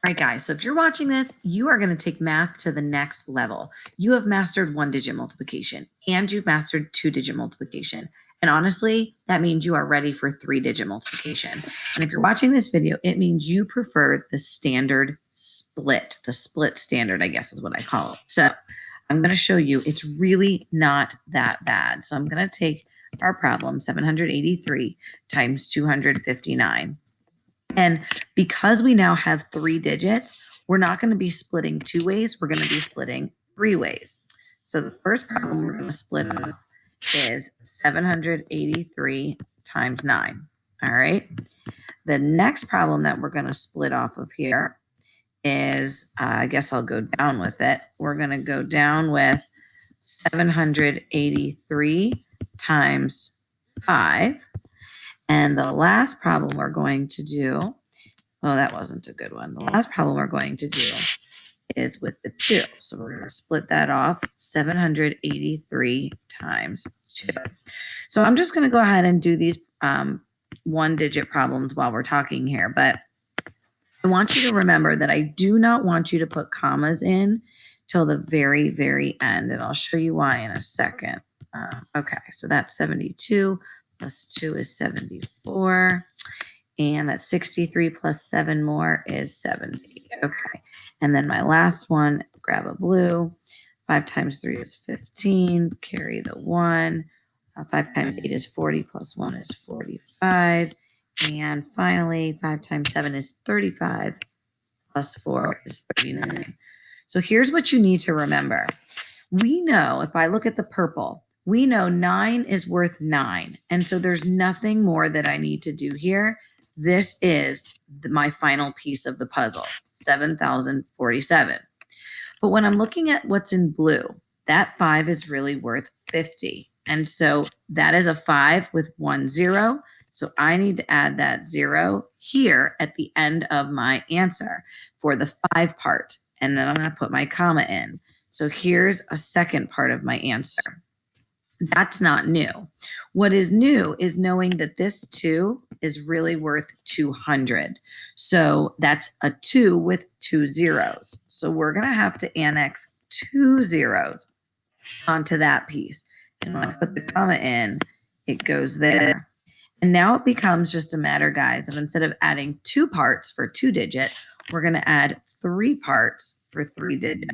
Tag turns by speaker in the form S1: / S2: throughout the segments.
S1: All right, guys, so if you're watching this, you are going to take math to the next level. You have mastered one-digit multiplication and you've mastered two-digit multiplication. And honestly, that means you are ready for three-digit multiplication. And if you're watching this video, it means you prefer the standard split. The split standard, I guess, is what I call it. So I'm going to show you it's really not that bad. So I'm going to take our problem, 783 times 259. And because we now have three digits, we're not going to be splitting two ways. We're going to be splitting three ways. So the first problem we're going to split off is 783 times 9. All right. The next problem that we're going to split off of here is, I guess I'll go down with it. We're going to go down with 783 times 5. And the last problem we're going to do, oh, that wasn't a good one. The last problem we're going to do is with the 2. So we're going to split that off, 783 times 2. So I'm just going to go ahead and do these one-digit problems while we're talking here. But I want you to remember that I do not want you to put commas in till the very, very end. And I'll show you why in a second. Okay, so that's 72 plus 2 is 74. And that's 63 plus 7 more is 70. Okay. And then my last one, grab a blue. 5 times 3 is 15. Carry the 1. 5 times 8 is 40 plus 1 is 45. And finally, 5 times 7 is 35 plus 4 is 39. So here's what you need to remember. We know if I look at the purple, we know 9 is worth 9. And so there's nothing more that I need to do here. This is my final piece of the puzzle, 7,047. But when I'm looking at what's in blue, that 5 is really worth 50. And so that is a 5 with 1 0. So I need to add that 0 here at the end of my answer for the 5 part. And then I'm going to put my comma in. So here's a second part of my answer. That's not new. What is new is knowing that this 2 is really worth 200. So that's a 2 with 2 zeros. So we're going to have to annex 2 zeros onto that piece. And when I put the comma in, it goes there. And now it becomes just a matter, guys, of instead of adding 2 parts for 2-digit, we're going to add 3 parts for 3-digit.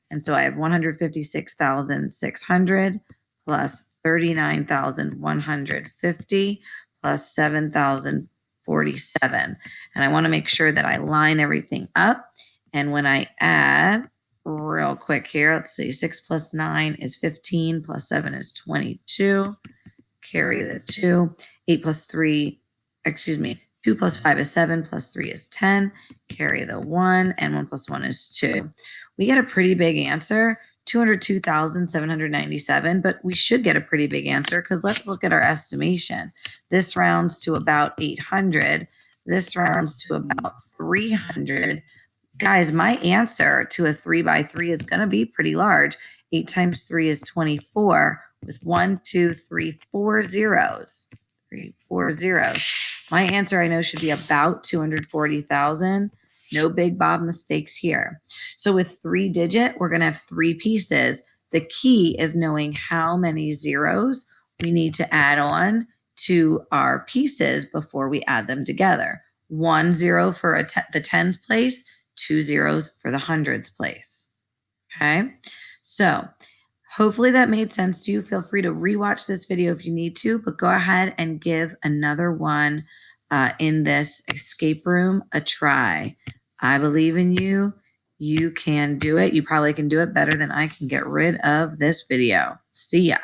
S1: And so I have 156,600 plus 39,150 plus 7,047. And I want to make sure that I line everything up. And when I add real quick here, let's see, 6 plus 9 is 15 plus 7 is 22. Carry the 2. 8 plus 3, 2 plus 5 is 7 plus 3 is 10. Carry the 1 and 1 plus 1 is 2. We get a pretty big answer, 202,797, but we should get a pretty big answer because let's look at our estimation. This rounds to about 800. This rounds to about 300. Guys, my answer to a 3 by 3 is going to be pretty large. 8 times 3 is 24 with 1, 2, 3, 4 zeros. 4 zeros. My answer I know should be about 240,000. No big Bob mistakes here. So with 3-digit, we're going to have 3 pieces. The key is knowing how many zeros we need to add on to our pieces before we add them together. 1 0 for the tens place, 2 zeros for the hundreds place. Okay, so hopefully that made sense to you. Feel free to rewatch this video if you need to, but go ahead and give another one in this escape room a try. I believe in you. You can do it. You probably can do it better than I can get rid of this video. See ya.